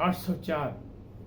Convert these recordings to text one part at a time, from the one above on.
804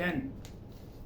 10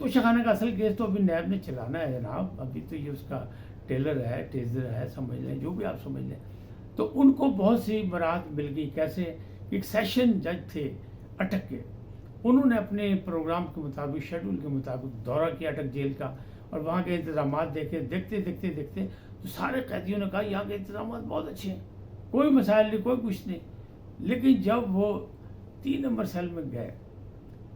توشہ خانہ کا اصل کیس تو ابھی نیب نے چلانا ہے جناب، ابھی تو یہ اس کا ٹیلر ہے، ٹیزر ہے، سمجھ لیں جو بھی آپ سمجھ لیں. تو ان کو بہت سی برات مل گئی. کیسے؟ ایک سیشن جج تھے اٹک کے، انہوں نے اپنے پروگرام کے مطابق، شیڈول کے مطابق دورہ کیا اٹک جیل کا، اور وہاں کے انتظامات دیکھے. دیکھتے تو سارے قیدیوں نے کہا یہاں کے انتظامات بہت اچھے ہیں، کوئی مسائل نہیں، کوئی کچھ نہیں. لیکن جب وہ 3 نمبر سیل میں گئے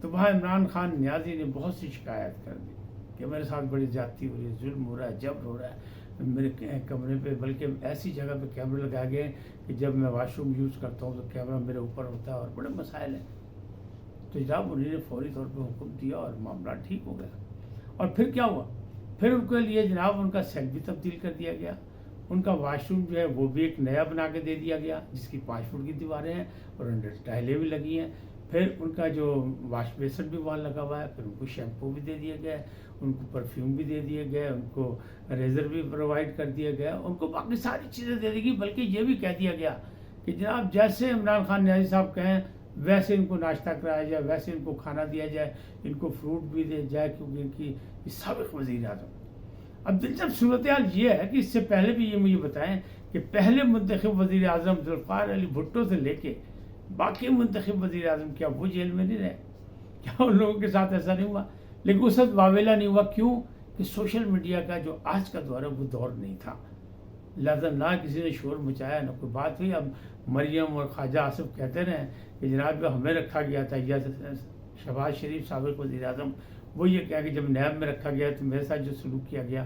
تو وہاں عمران خان نیازی نے بہت سی شکایت کر دی کہ میرے ساتھ بڑی زیادتی ہو رہی ہے، ظلم ہو رہا ہے، جبر ہو رہا ہے میرے کمرے پہ، بلکہ ایسی جگہ پہ کیمرے لگائے گئے کہ جب میں واش روم یوز کرتا ہوں تو کیمرہ میرے اوپر ہوتا ہے، اور بڑے مسائل ہیں. تو جناب انہوں نے فوری طور پہ حکم دیا اور معاملہ ٹھیک ہو گیا. اور پھر کیا ہوا؟ پھر ان کے لیے جناب ان کا سیل بھی تبدیل کر دیا گیا، ان کا واش روم جو ہے وہ بھی ایک نیا بنا کے دے دیا گیا جس کی 5 فٹ کی دیواریں ہیں اور اندر ٹائلیں بھی لگی ہیں. پھر ان کا جو واش بیسن بھی وہاں لگا ہوا ہے. پھر ان کو شیمپو بھی دے دیا گیا، ان کو پرفیوم بھی دے دیے گئے، ان کو ریزر بھی پرووائڈ کر دیا گیا، ان کو باقی ساری چیزیں دے دی گئی. بلکہ یہ بھی کہہ دیا گیا کہ جناب جیسے عمران خان نیازی صاحب کہیں ویسے ان کو ناشتہ کرایا جائے، ویسے ان کو کھانا دیا جائے، ان کو فروٹ بھی دیا جائے، کیونکہ ان کی سابق وزیر اعظم. اب دلچسپ صورتحال یہ ہے کہ اس سے پہلے بھی یہ مجھے بتائیں کہ پہلے منتخب وزیر اعظم ذوالفقار علی بھٹو سے لے کے باقی منتخب وزیر اعظم کیا وہ جیل میں نہیں رہے؟ کیا ان لوگوں کے ساتھ ایسا نہیں ہوا؟ لیکن اس وقت واویلا نہیں ہوا. کیوں؟ کہ سوشل میڈیا کا جو آج کا دور ہے وہ دور نہیں تھا، لہٰذا نہ کسی نے شور مچایا، نہ کوئی بات ہوئی. اب مریم اور خواجہ آصف کہتے رہے کہ جناب جو ہمیں رکھا گیا تھا، یا شہباز شریف سابق وزیر اعظم وہ یہ کہا کہ جب نیب میں رکھا گیا تو میرے ساتھ جو سلوک کیا گیا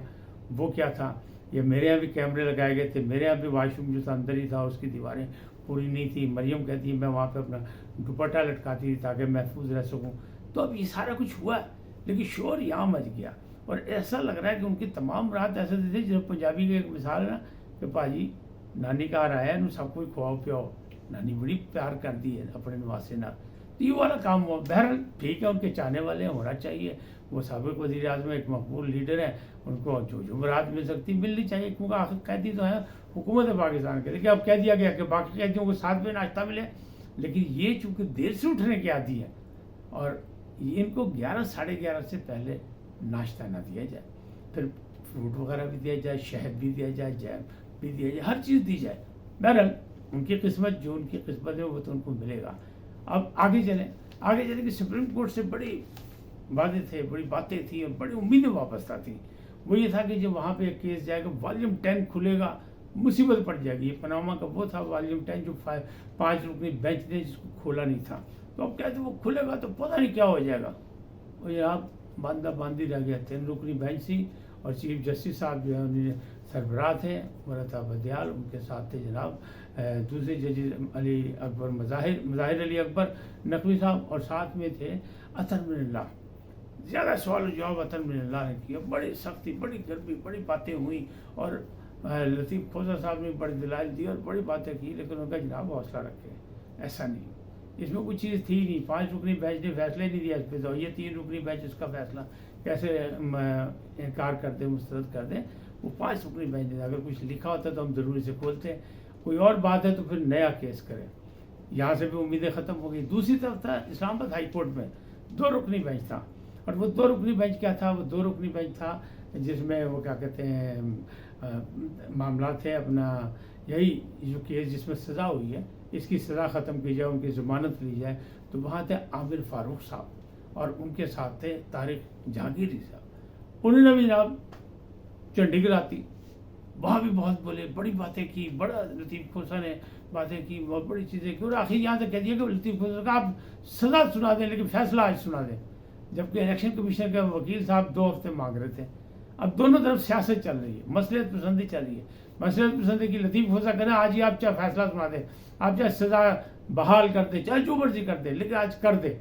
وہ کیا تھا، یا میرے یہاں بھی کیمرے لگائے گئے تھے، میرے یہاں بھی واش روم جو تھا اندر ہی تھا، اس کی دیواریں پوری نہیں تھی. مریم کہتی ہے میں وہاں پہ اپنا دوپٹہ لٹکاتی تھی تاکہ محفوظ رہ سکوں. تو اب یہ سارا کچھ ہوا ہے، لیکن شور یہاں مچ گیا. اور ایسا لگ رہا ہے کہ ان کی تمام رات ایسے تھے جو پنجابی کی ایک مثال ہے نا کہ پاجی نانی گھر آیا ہے سب کوئی کھواؤ پیاؤ، نانی بڑی پیار کرتی ہے اپنے نواسے نال. تو یہ والا کام ہوا. بہرحال ٹھیک ہے، ان کے چاہنے والے ہونا چاہیے، وہ سابق وزیر اعظم ایک مقبول لیڈر ہیں، ان کو جو جمہوریت مل سکتی ملنی چاہیے، کیونکہ آخر قیدی تو ہیں حکومت پاکستان کے. لیکن اب کہہ دیا گیا کہ باقی قیدیوں کو ساتھ میں ناشتہ ملے. لیکن یہ چونکہ دیر سے اٹھنے کے عادی ہے اور ان کو 11 ساڑھے 11 سے پہلے ناشتہ نہ دیا جائے، پھر فروٹ وغیرہ بھی دیا جائے، شہد بھی دیا جائے، جیم بھی دیا جائے، ہر چیز دی جائے. بہرحال ان کی قسمت جو ان کی قسمت ہے وہ تو ان کو ملے گا. اب آگے چلیں کہ سپریم کورٹ سے بڑی وعدے تھے، بڑی باتیں تھیں اور بڑی امیدیں وابستہ تھیں. وہ یہ تھا کہ جب وہاں پہ ایک کیس جائے گا والیوم 10 کھلے گا مصیبت پڑ جائے گی. یہ پاناما کا وہ تھا والیوم 10 جو 5 رکنی بینچ نے جس کو کھولا نہیں تھا. تو اب کہتے وہ کھلے گا تو پتہ نہیں کیا ہو جائے گا. اور یہ آپ باندھی رہ گیا. 3 رکنی بینچ تھی اور چیف جسٹس صاحب جو ہے انہیں سربراہ تھے مرتا بدیال، ان کے ساتھ تھے جناب دوسرے ججز علی اکبر مظاہر علی اکبر نقوی صاحب، اور ساتھ میں تھے اطہر من اللہ. زیادہ سوال و جواب اطہر من اللہ نے کیا، بڑی سختی، بڑی گرمی، بڑی باتیں ہوئیں. اور لطیف کھوسہ صاحب نے بڑی دلائل دی اور بڑی باتیں کی. لیکن ان کا جناب حوصلہ رکھے، ایسا نہیں، اس میں کوئی چیز تھی نہیں. 5 رکنی بینچ نے فیصلہ نہیں دیا اس پہ، تو یہ 3 رکنی بینچ اس کا فیصلہ کیسے انکار کر دیں، مسترد کر دیں. وہ 5 رکنی بینچ نے اگر کچھ لکھا ہوتا تو ہم ضروری سے کھولتے. کوئی اور بات ہے تو پھر نیا کیس کریں. یہاں سے بھی امیدیں ختم ہو گئی. دوسری طرف تھا اسلام آباد ہائی کورٹ میں 2 رکنی بینچ تھا. اور وہ 2 رکنی بینچ کیا تھا؟ وہ 2 رکنی بینچ تھا جس میں وہ کیا کہتے ہیں معاملات تھے اپنا یہی جو کیس جس میں سزا ہوئی ہے اس کی سزا ختم کی جائے، ان کی ضمانت لی جائے. تو وہاں تھے عامر فاروق صاحب اور ان کے ساتھ تھے طارق جہانگیری صاحب. انہوں نے بھی جناب چنڈی گراتی، وہاں بھی بہت بولے، بڑی باتیں کی. بڑا لطیف کھوسہ نے باتیں کی، بہت بڑی چیزیں کی. اور آخر یہاں تک کہہ دیا کہ لطیف کھوسہ کا آپ سزا سنا دیں لیکن فیصلہ آج سنا دیں. جبکہ الیکشن کمیشن کے وکیل صاحب 2 ہفتے مانگ رہے تھے. اب دونوں طرف سیاست چل رہی ہے، مصلحت پسندی چل رہی ہے. مصلحت پسندی کی لطیف کھوسہ کہنا آج ہی آپ چاہے فیصلہ سنا دیں، آپ چاہے سزا بحال کر دیں، چاہے جو مرضی کر دیں، لیکن آج کر دیں.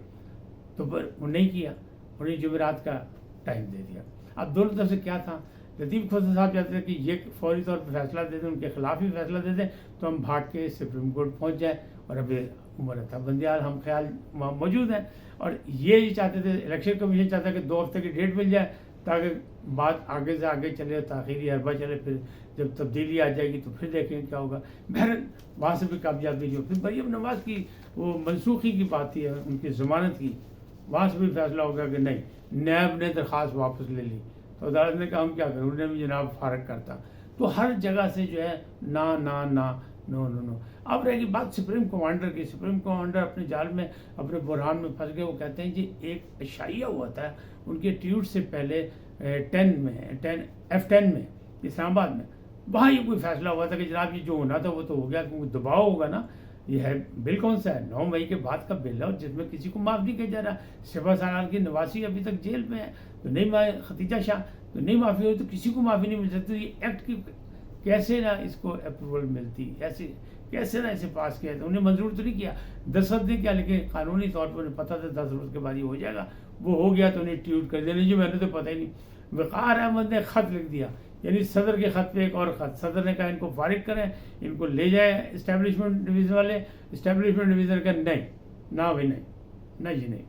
تو پھر وہ نہیں کیا، انہیں جمعرات کا ٹائم دے دیا. اب دونوں طرف سے کیا تھا؟ لطیف کھوسہ صاحب چاہتے تھے کہ یہ فوری طور پہ فیصلہ دے دیں، ان کے خلاف ہی فیصلہ دے دیں تو ہم بھاگ کے سپریم کورٹ پہنچ جائیں. اور ابھی عمر عطا بندیال ہم خیال وہاں موجود ہیں. اور یہ چاہتے تھے، الیکشن کمیشن چاہتا ہے کہ 2 ہفتے کی ڈیٹ مل جائے تاکہ بات آگے سے آگے چلے، تاخیری حربہ چلے. پھر جب تبدیلی آ جائے گی تو پھر دیکھیں کیا ہوگا. بہرحال وہاں سے بھی کامیابی جو پھر مریم نواز کی وہ منسوخی کی بات تھی ان کی ضمانت کی، وہاں سے بھی فیصلہ ہوگا کہ نہیں نیب نے درخواست واپس لے لی تو عدالت نے کہا ہم کیا کریں، انہوں نے بھی جناب فارغ کرتا. تو ہر جگہ سے جو ہے نا نا نا، نو نو نو. اب رہے گی بات سپریم کمانڈر کی. سپریم کمانڈر اپنے جال میں، اپنے بحران میں پھنس گئے. وہ کہتے ہیں جی ایک عشائیہ ہوا تھا ان کے ٹویٹ سے پہلے F10 میں اسلام آباد میں، وہاں یہ کوئی فیصلہ ہوا تھا کہ جناب یہ جو ہونا تھا وہ تو ہو گیا، کیونکہ دباؤ ہوگا نا. یہ ہے بل کون سا ہے، 9 مئی کے بعد کا بل ہے، اور جس میں کسی کو معاف نہیں کیا جا رہا. سپہ سالار کی نواسی ابھی تک جیل میں ہے، تو نہیں ختیجہ شاہ تو نہیں معافی ہوئی تو کسی کو معافی نہیں مل سکتی. یہ ایکٹ کی کیسے نہ اس کو اپروول ملتی، ایسے کیسے نہ اسے پاس کیا. انہیں منظور تو نہیں کیا، دستخط نہیں کیا، لیکن قانونی طور پر انہیں پتہ تھا 10 روز کے بعد یہ ہو جائے گا. وہ ہو گیا تو انہیں ٹویٹ کر دینا جی میں نے تو پتہ ہی نہیں. وقار احمد نے خط لکھ دیا، یعنی صدر کے خط پہ ایک اور خط. صدر نے کہا ان کو فارغ کریں، ان کو لے جائیں اسٹیبلشمنٹ ڈویژن والے. اسٹیبلشمنٹ ڈویژن کا نہیں، نہ بھائی نہیں، نہیں جی نہیں.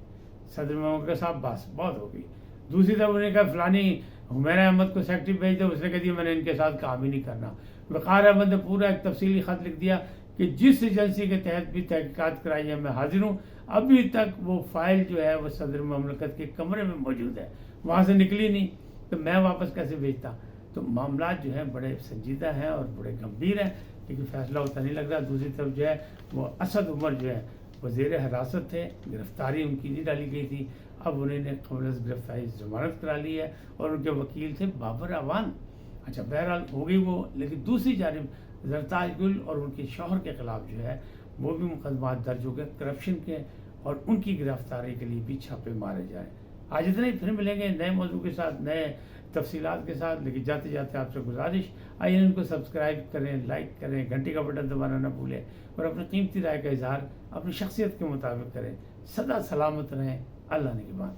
صدر محمد صاحب بس بہت ہو گئی. دوسری طرف انہوں نے کہا فلانی حمیرہ احمد کو سیکرٹری بھیج دو، اس نے کہہ دیا میں نے ان کے ساتھ کام ہی نہیں کرنا. وقار احمد نے پورا ایک تفصیلی خط لکھ دیا کہ جس ایجنسی کے تحت بھی تحقیقات کرائی ہے میں حاضر ہوں. ابھی تک وہ فائل جو ہے وہ صدر مملکت کے کمرے میں موجود ہے، وہاں سے نکلی نہیں، تو میں واپس کیسے بھیجتا. تو معاملات جو ہیں بڑے سنجیدہ ہیں اور بڑے گمبھیر ہیں، لیکن فیصلہ ہوتا نہیں لگ رہا. دوسری طرف جو ہے وہ اسد عمر جو ہے وہ زیر حراست تھے، گرفتاری ان کی نہیں ڈالی گئی تھی. اب انہوں نے قبل از گرفتاری ضمانت کرا لی ہے، اور ان کے وکیل تھے بابر اعوان. اچھا بہرحال ہو گئی وہ، لیکن دوسری جانب زرتاج گل اور ان کے شوہر کے خلاف جو ہے وہ بھی مقدمات درج ہو گئے کرپشن کے، اور ان کی گرفتاری کے لیے بھی چھاپے مارے جائیں. آج اتنا ہی، پھر ملیں گے نئے موضوع کے ساتھ، نئے تفصیلات کے ساتھ. لیکن جاتے جاتے آپ سے گزارش، آئیے ان کو سبسکرائب کریں، لائک کریں، گھنٹی کا بٹن دبانا نہ بھولیں، اور اپنی قیمتی رائے کا اظہار اپنی شخصیت کے مطابق کریں. سدا سلامت رہیں. اللہ نگہبان.